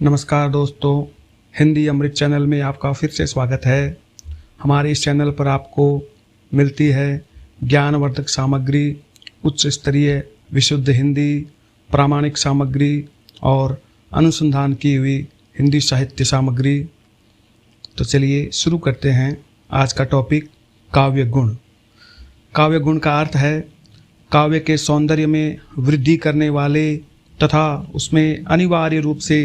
नमस्कार दोस्तों, हिंदी अमृत चैनल में आपका फिर से स्वागत है। हमारे इस चैनल पर आपको मिलती है ज्ञानवर्धक सामग्री, उच्च स्तरीय विशुद्ध हिंदी, प्रामाणिक सामग्री और अनुसंधान की हुई हिंदी साहित्य सामग्री। तो चलिए शुरू करते हैं। आज का टॉपिक काव्य गुण। काव्य गुण का अर्थ है काव्य के सौंदर्य में वृद्धि करने वाले तथा उसमें अनिवार्य रूप से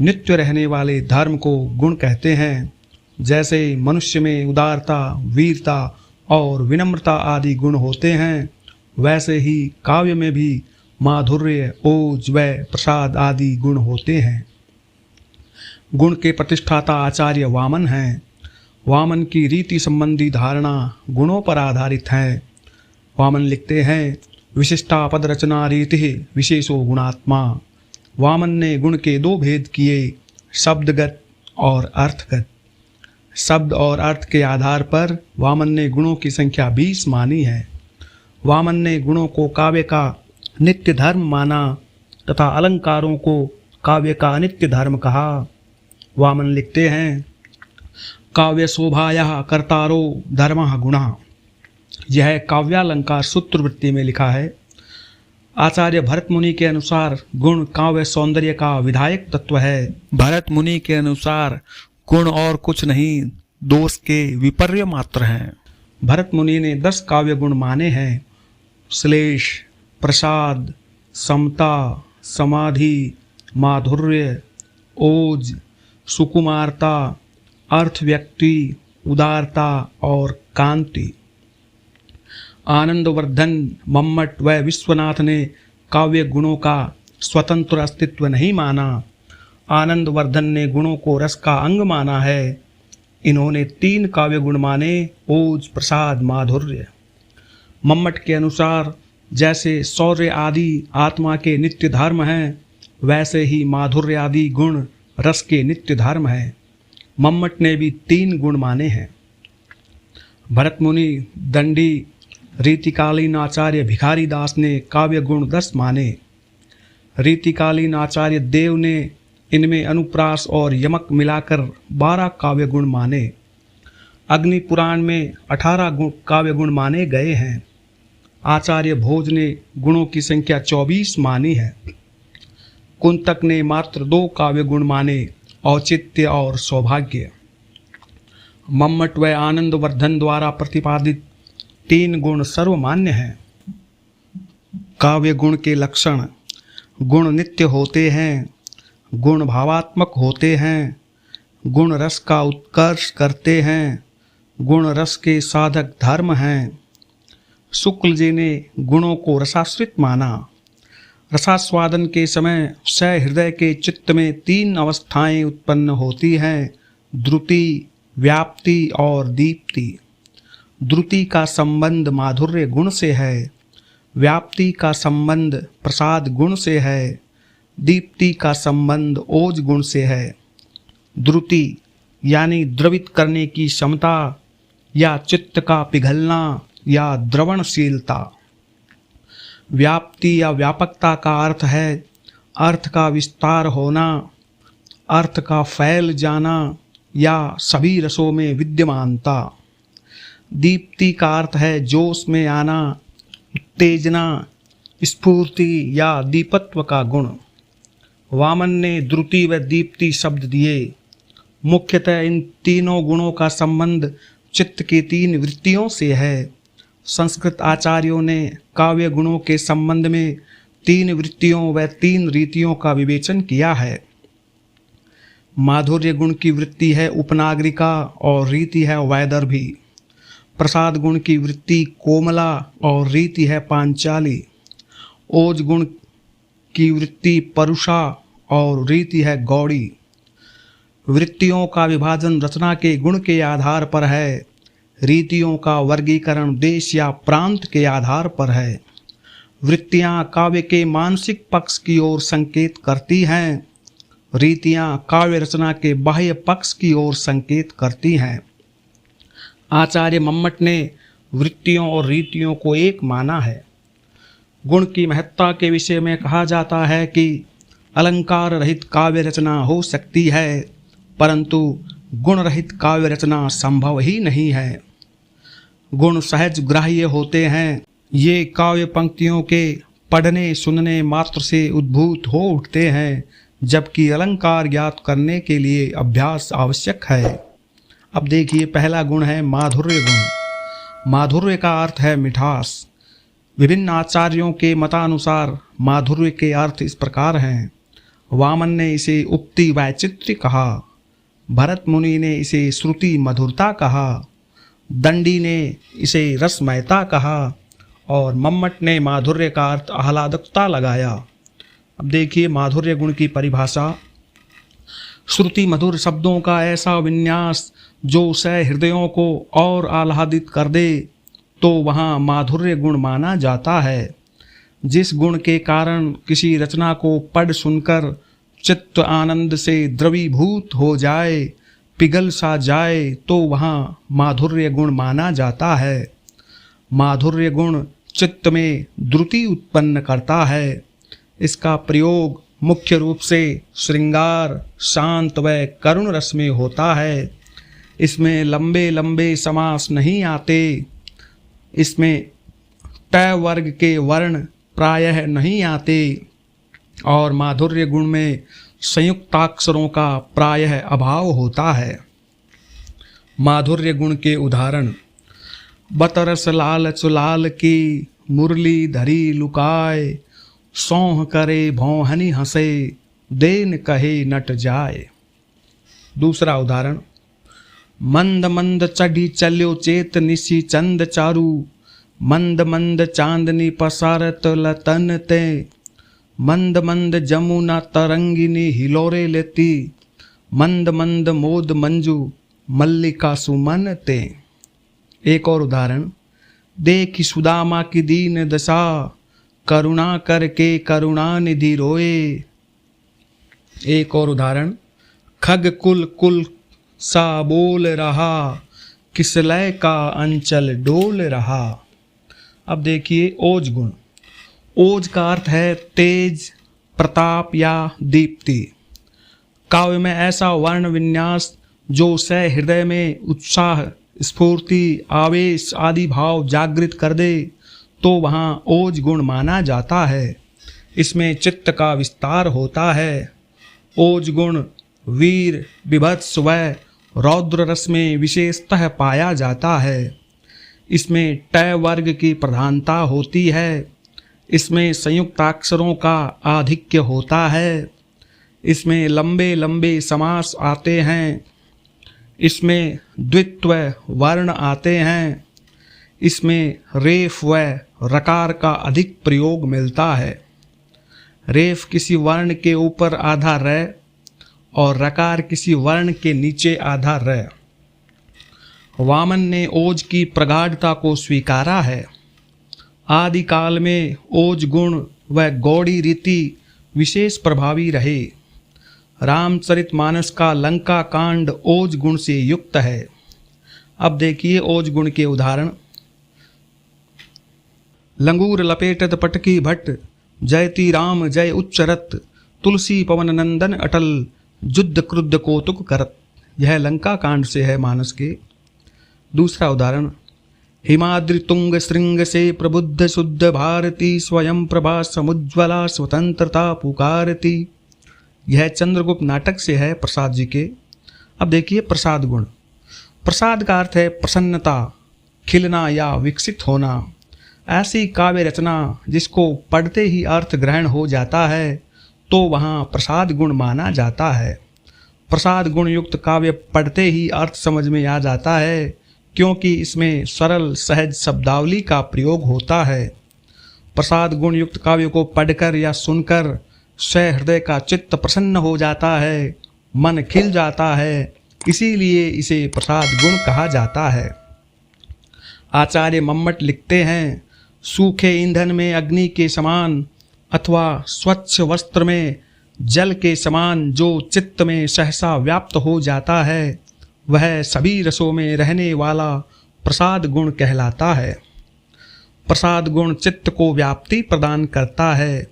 नित्य रहने वाले धर्म को गुण कहते हैं। जैसे मनुष्य में उदारता, वीरता और विनम्रता आदि गुण होते हैं, वैसे ही काव्य में भी माधुर्य, ओज व प्रसाद आदि गुण होते हैं। गुण के प्रतिष्ठाता आचार्य वामन हैं। वामन की रीति संबंधी धारणा गुणों पर आधारित है। वामन लिखते हैं, विशिष्टा पद रचना रीति विशेषो गुणात्मा। वामन ने गुण के दो भेद किए, शब्दगत और अर्थगत। शब्द और अर्थ के आधार पर वामन ने गुणों की संख्या 20 मानी है। वामन ने गुणों को काव्य का नित्य धर्म माना तथा अलंकारों को काव्य का अनित्य धर्म कहा। वामन लिखते हैं, काव्य शोभाया कर्तारो धर्मः गुणः। यह काव्यालंकार सूत्रवृत्ति में लिखा है। आचार्य भरत मुनि के अनुसार गुण काव्य सौंदर्य का विधायक तत्व है। भरत मुनि के अनुसार गुण और कुछ नहीं, दोष के विपर्य मात्र हैं। भरत मुनि ने 10 काव्य गुण माने हैं: श्लेष, प्रसाद, समता, समाधि, माधुर्य, ओज, सुकुमारता, अर्थव्यक्ति, उदारता और कांति। आनंदवर्धन, मम्मट व विश्वनाथ ने काव्य गुणों का स्वतंत्र अस्तित्व नहीं माना। आनंदवर्धन ने गुणों को रस का अंग माना है। इन्होंने 3 काव्य गुण माने: ओज, प्रसाद, माधुर्य। मम्मट के अनुसार जैसे शौर्य आदि आत्मा के नित्य धर्म हैं, वैसे ही माधुर्य आदि गुण रस के नित्य धर्म हैं। मम्मट ने भी 3 गुण माने हैं। भरत मुनि, दंडी, रीतिकालीन आचार्य भिखारी दास ने काव्य गुण 10 माने। रीतिकालीन आचार्य देव ने इनमें अनुप्रास और यमक मिलाकर 12 काव्य गुण माने। अग्नि पुराण में 18 काव्य गुण माने गए हैं। आचार्य भोज ने गुणों की संख्या 24 मानी है। कुंतक ने मात्र 2 काव्य गुण माने: औचित्य और सौभाग्य। मम्मट व आनंदवर्धन द्वारा प्रतिपादित 3 गुण सर्वमान्य हैं। काव्य गुण के लक्षण: गुण नित्य होते हैं, गुण भावात्मक होते हैं, गुण रस का उत्कर्ष करते हैं, गुण रस के साधक धर्म हैं। शुक्ल जी ने गुणों को रसाश्रित माना। रसास्वादन के समय सहृदय के चित्त में 3 अवस्थाएं उत्पन्न होती हैं: द्रुति, व्याप्ति और दीप्ति। द्रुति का संबंध माधुर्य गुण से है, व्याप्ति का संबंध प्रसाद गुण से है, दीप्ति का संबंध ओज गुण से है। द्रुति यानी द्रवित करने की क्षमता या चित्त का पिघलना या द्रवणशीलता। व्याप्ति या व्यापकता का अर्थ है अर्थ का विस्तार होना, अर्थ का फैल जाना या सभी रसों में विद्यमानता। दीप्ति का अर्थ है जोश में आना, उत्तेजना, स्फूर्ति या दीपत्व का गुण। वामन ने द्रुति व दीप्ति शब्द दिए। मुख्यतः इन तीनों गुणों का संबंध चित्त की 3 वृत्तियों से है। संस्कृत आचार्यों ने काव्य गुणों के संबंध में 3 वृत्तियों व 3 रीतियों का विवेचन किया है। माधुर्य गुण की वृत्ति है उपनागरिका और रीति है वैदर्भी। प्रसाद गुण की वृत्ति कोमला और रीति है पांचाली। ओज गुण की वृत्ति परुषा और रीति है गौड़ी। वृत्तियों का विभाजन रचना के गुण के आधार पर है। रीतियों का वर्गीकरण देश या प्रांत के आधार पर है। वृत्तियां काव्य के मानसिक पक्ष की ओर संकेत करती हैं। रीतियां काव्य रचना के बाह्य पक्ष की ओर संकेत करती हैं। आचार्य मम्मट ने वृत्तियों और रीतियों को एक माना है। गुण की महत्ता के विषय में कहा जाता है कि अलंकार रहित काव्य रचना हो सकती है, परंतु गुण रहित काव्य रचना संभव ही नहीं है। गुण सहज ग्राह्य होते हैं, ये काव्य पंक्तियों के पढ़ने सुनने मात्र से उद्भूत हो उठते हैं, जबकि अलंकार ज्ञात करने के लिए अभ्यास आवश्यक है। अब देखिए, पहला गुण है माधुर्य गुण। माधुर्य का अर्थ है मिठास। विभिन्न आचार्यों के मतानुसार माधुर्य के अर्थ इस प्रकार हैं। वामन ने इसे उक्ति वैचित्र्य कहा, भरत मुनि ने इसे श्रुति मधुरता कहा, दंडी ने इसे रसमयता कहा और मम्मट ने माधुर्य का अर्थ आह्लादकता लगाया। अब देखिए माधुर्य गुण की परिभाषा। श्रुति मधुर शब्दों का ऐसा विन्यास जो सहृदयों को और आह्लादित कर दे, तो वहाँ माधुर्य गुण माना जाता है। जिस गुण के कारण किसी रचना को पढ़ सुनकर चित्त आनंद से द्रवीभूत हो जाए, पिघल सा जाए, तो वहाँ माधुर्य गुण माना जाता है। माधुर्य गुण चित्त में द्रुति उत्पन्न करता है। इसका प्रयोग मुख्य रूप से श्रृंगार, शांत व करुण रस में होता है। इसमें लंबे लंबे समास नहीं आते। इसमें ट वर्ग के वर्ण प्रायः नहीं आते और माधुर्य गुण में संयुक्ताक्षरों का प्रायः अभाव होता है। माधुर्य गुण के उदाहरण: बतरस लाल चुलाल की मुरली धरी लुकाए, सौह करे भौहनी हंसे, देन कहे नट जाए। दूसरा उदाहरण: मंद मंद चढ़ी चल्यो चेत निशी चंद चारू, मंद मंद चांदनी पसारत लतन ते, मंद मंद जमुना तरंगिनी हिलोरे लेती, मंद मंद मोद मंजू मल्लिका सुमन ते। एक और उदाहरण: देखी सुदामा की दीन दशा, करुणा करके करुणा निधि रोए। एक और उदाहरण: खग कुल कुल सा बोल रहा, किसलय का अंचल डोल रहा। अब देखिए ओज गुण। ओज का अर्थ है तेज, प्रताप या दीप्ति। काव्य में ऐसा वर्ण विन्यास जो सहृदय में उत्साह, स्फूर्ति, आवेश आदि भाव जागृत कर दे, तो वहाँ ओज गुण माना जाता है। इसमें चित्त का विस्तार होता है। ओज गुण वीर, विभत्स व रौद्र रस में विशेषतः पाया जाता है। इसमें ट वर्ग की प्रधानता होती है। इसमें संयुक्ताक्षरों का आधिक्य होता है। इसमें लंबे लंबे समास आते हैं। इसमें द्वित्व वर्ण आते हैं। इसमें रेफ व रकार का अधिक प्रयोग मिलता है। रेफ किसी वर्ण के ऊपर आधा र और रकार किसी वर्ण के नीचे आधा र। वामन ने ओज की प्रगाढ़ता को स्वीकारा है। आदिकाल में ओज गुण व गौड़ी रीति विशेष प्रभावी रहे। रामचरितमानस का लंका कांड ओज गुण से युक्त है। अब देखिए ओज गुण के उदाहरण: लंगूर लपेटत पटकी भट्ट, जयती राम जय उच्चरत, तुलसी पवन नंदन अटल, युद्ध क्रुद्ध कौतुक करत। यह लंका कांड से है मानस के। दूसरा उदाहरण: हिमाद्रि तुंग श्रृंग से प्रबुद्ध शुद्ध भारती, स्वयं प्रभा समुज्ज्वला स्वतंत्रता पुकारती। यह चंद्रगुप्त नाटक से है प्रसाद जी के। अब देखिए प्रसाद गुण। प्रसाद का अर्थ है प्रसन्नता, खिलना या विकसित होना। ऐसी काव्य रचना जिसको पढ़ते ही अर्थ ग्रहण हो जाता है, तो वहाँ प्रसाद गुण माना जाता है। प्रसाद गुण युक्त काव्य पढ़ते ही अर्थ समझ में आ जाता है, क्योंकि इसमें सरल सहज शब्दावली का प्रयोग होता है। प्रसाद गुण युक्त काव्य को पढ़कर या सुनकर सहृदय का चित्त प्रसन्न हो जाता है, मन खिल जाता है, इसीलिए इसे प्रसाद गुण कहा जाता है। आचार्य मम्मट लिखते हैं, सूखे ईंधन में अग्नि के समान अथवा स्वच्छ वस्त्र में जल के समान जो चित्त में सहसा व्याप्त हो जाता है, वह सभी रसों में रहने वाला प्रसाद गुण कहलाता है। प्रसाद गुण चित्त को व्याप्ति प्रदान करता है।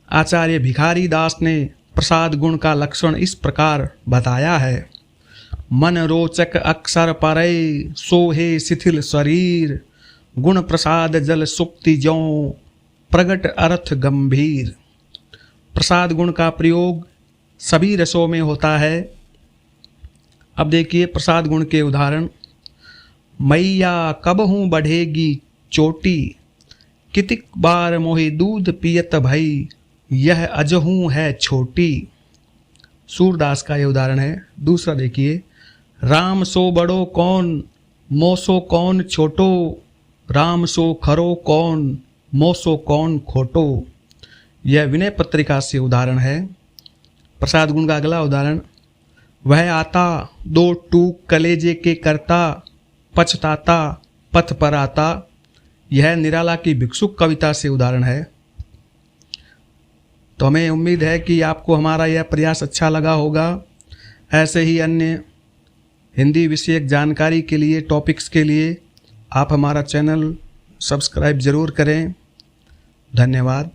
आचार्य भिखारी दास ने प्रसाद गुण का लक्षण इस प्रकार बताया है। मन रोचक अक्षर परय सोहे शिथिल शरीर, गुण प्रसाद जल सुक्ति ज्यों प्रगट अर्थ गंभीर। प्रसाद गुण का प्रयोग सभी रसों में होता है। अब देखिए प्रसाद गुण के उदाहरण। मैया कब हूँ बढ़ेगी चोटी, कितिक बार मोहि दूध पियत भई, यह अजहूँ है छोटी। सूरदास का ये उदाहरण है। दूसरा देखिए, राम सो बड़ो कौन मोसो कौन छोटो, राम सो खरो कौन मोसो कौन खोटो। यह विनय पत्रिका से उदाहरण है। प्रसाद गुण का अगला उदाहरण, वह आता दो टूक कलेजे के करता, पछताता पथ पर आता। यह निराला की भिक्षुक कविता से उदाहरण है। तो हमें उम्मीद है कि आपको हमारा यह प्रयास अच्छा लगा होगा। ऐसे ही अन्य हिंदी विषयक जानकारी के लिए, टॉपिक्स के लिए आप हमारा चैनल सब्सक्राइब ज़रूर करें। धन्यवाद।